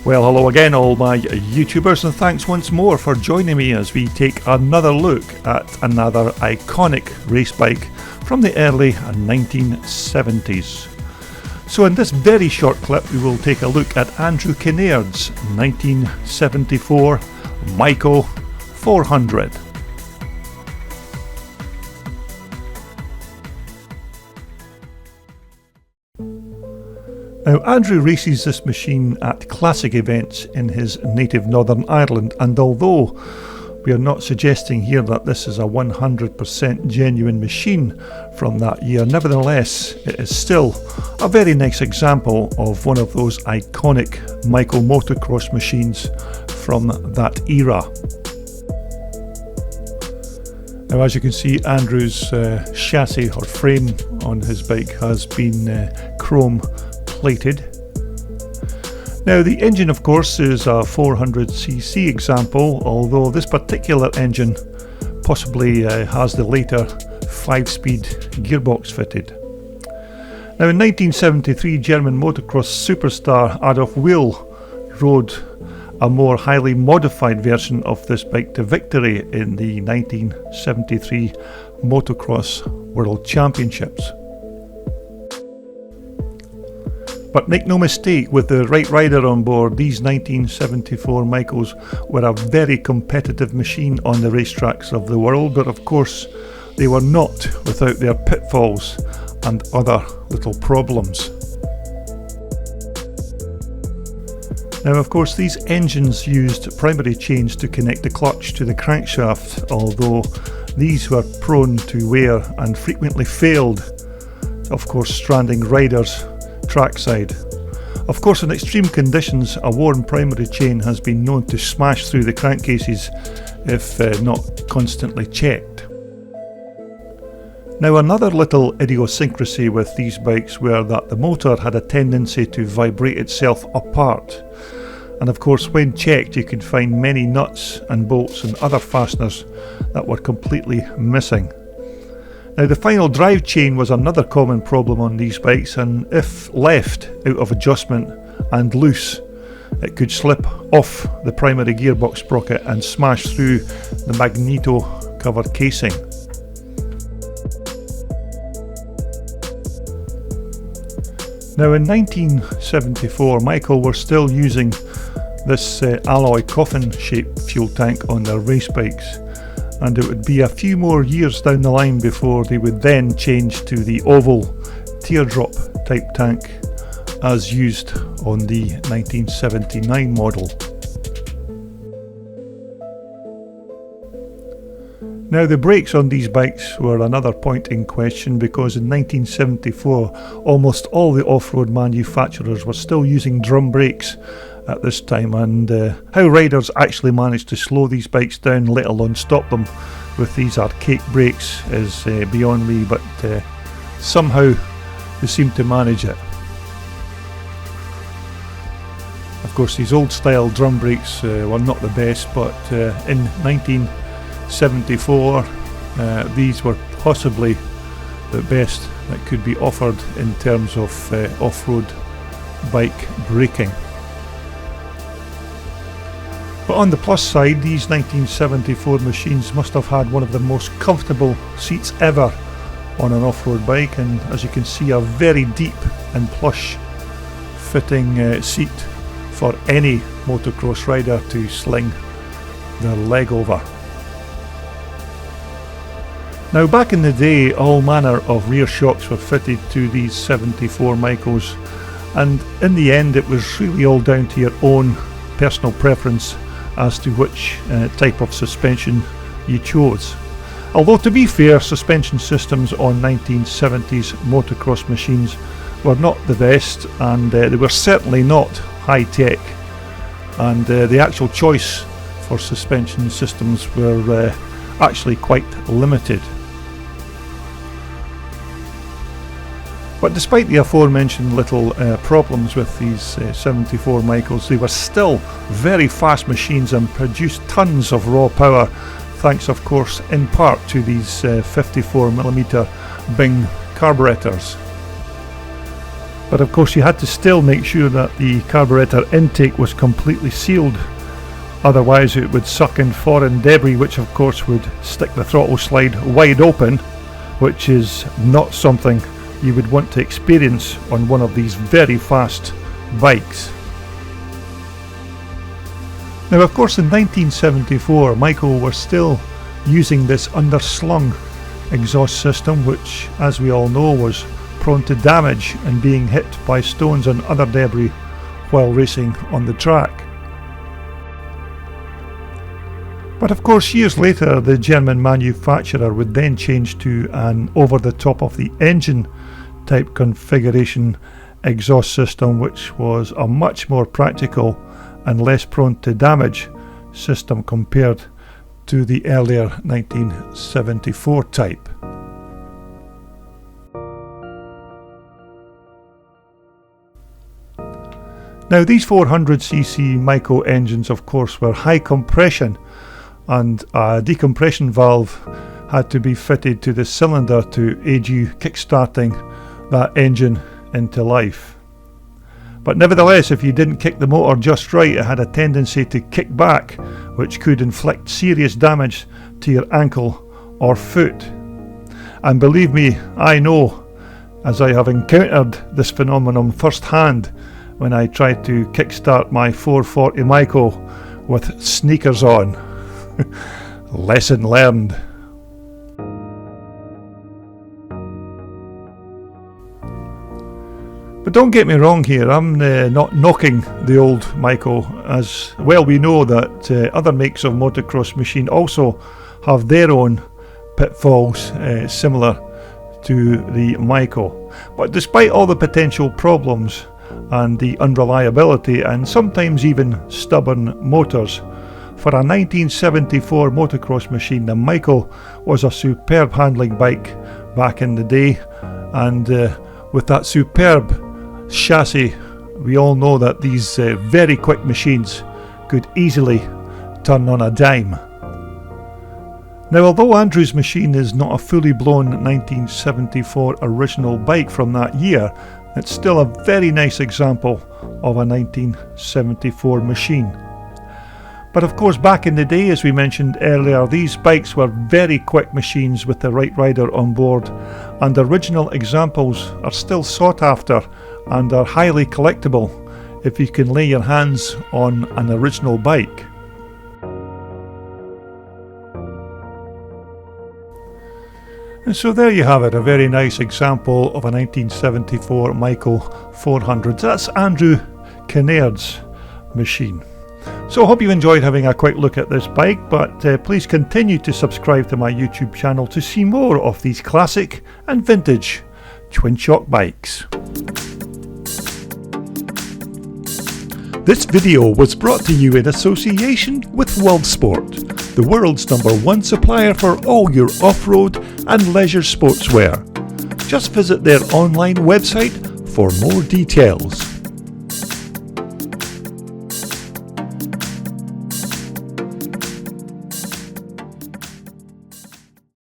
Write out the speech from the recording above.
Well, hello again all my YouTubers, and thanks once more for joining me as we take another look at another iconic race bike from the early 1970s. So in this very short clip we will take a look at Andrew Kinnairds' 1974 Maico 400. Now, Andrew races this machine at classic events in his native Northern Ireland, and although we are not suggesting here that this is a 100% genuine machine from that year, nevertheless it is still a very nice example of one of those iconic Maico motocross machines from that era. Now, as you can see, Andrew's chassis or frame on his bike has been chrome plated. Now, the engine of course is a 400cc example, although this particular engine possibly has the later 5-speed gearbox fitted. Now, in 1973, German motocross superstar Adolf Wheel rode a more highly modified version of this bike to victory in the 1973 Motocross World Championships. But make no mistake, with the right rider on board, these 1974 Maicos were a very competitive machine on the racetracks of the world, but of course they were not without their pitfalls and other little problems. Now, of course, these engines used primary chains to connect the clutch to the crankshaft, although these were prone to wear and frequently failed, of course, stranding riders trackside. Of course, in extreme conditions, a worn primary chain has been known to smash through the crankcases if not constantly checked. Now, another little idiosyncrasy with these bikes were that the motor had a tendency to vibrate itself apart, and of course when checked you could find many nuts and bolts and other fasteners that were completely missing. Now, the final drive chain was another common problem on these bikes, and if left out of adjustment and loose, it could slip off the primary gearbox sprocket and smash through the magneto covered casing. Now, in 1974, Maico were still using this alloy coffin shaped fuel tank on their race bikes, and it would be a few more years down the line before they would then change to the oval teardrop type tank as used on the 1979 model. Now, the brakes on these bikes were another point in question, because in 1974 almost all the off-road manufacturers were still using drum brakes at this time, and how riders actually managed to slow these bikes down, let alone stop them with these archaic brakes, is beyond me, but somehow they seem to manage it. Of course, these old style drum brakes were not the best, but in 1974 these were possibly the best that could be offered in terms of off-road bike braking. But on the plus side, these 1974 machines must have had one of the most comfortable seats ever on an off-road bike, and as you can see, a very deep and plush fitting seat for any motocross rider to sling their leg over. Now, back in the day, all manner of rear shocks were fitted to these 74 Maicos, and in the end it was really all down to your own personal preference as to which type of suspension you chose. Although, to be fair, suspension systems on 1970s motocross machines were not the best, and they were certainly not high tech, and the actual choice for suspension systems were actually quite limited. But despite the aforementioned little problems with these 74 Maicos, they were still very fast machines and produced tons of raw power, thanks of course in part to these 54mm Bing carburetors. But of course you had to still make sure that the carburetor intake was completely sealed, otherwise it would suck in foreign debris, which of course would stick the throttle slide wide open, which is not something you would want to experience on one of these very fast bikes. Now of course in 1974 Maico were still using this underslung exhaust system, which as we all know was prone to damage and being hit by stones and other debris while racing on the track. But of course years later the German manufacturer would then change to an over the top of the engine type configuration exhaust system, which was a much more practical and less prone to damage system compared to the earlier 1974 type. Now these 400cc Maico engines of course were high compression, and a decompression valve had to be fitted to the cylinder to aid you kick-starting that engine into life. But nevertheless, if you didn't kick the motor just right, it had a tendency to kick back, which could inflict serious damage to your ankle or foot. And believe me, I know, as I have encountered this phenomenon firsthand when I tried to kickstart my 440 Maico with sneakers on. Lesson learned. But don't get me wrong here, I'm not knocking the old Maico, as well we know that other makes of motocross machine also have their own pitfalls similar to the Maico. But despite all the potential problems and the unreliability and sometimes even stubborn motors, for a 1974 motocross machine, the Maico was a superb handling bike back in the day, and with that superb chassis, we all know that these very quick machines could easily turn on a dime. Now, although Andrew's machine is not a fully blown 1974 original bike from that year, it's still a very nice example of a 1974 machine. But of course back in the day, as we mentioned earlier, these bikes were very quick machines with the right rider on board, and original examples are still sought after and are highly collectible if you can lay your hands on an original bike. And so there you have it, a very nice example of a 1974 Maico 400. That's Andrew Kinnairds' machine. So I hope you enjoyed having a quick look at this bike, but please continue to subscribe to my YouTube channel to see more of these classic and vintage Twinshock bikes. This video was brought to you in association with WorldSport, the world's #1 supplier for all your off-road and leisure sportswear. Just visit their online website for more details.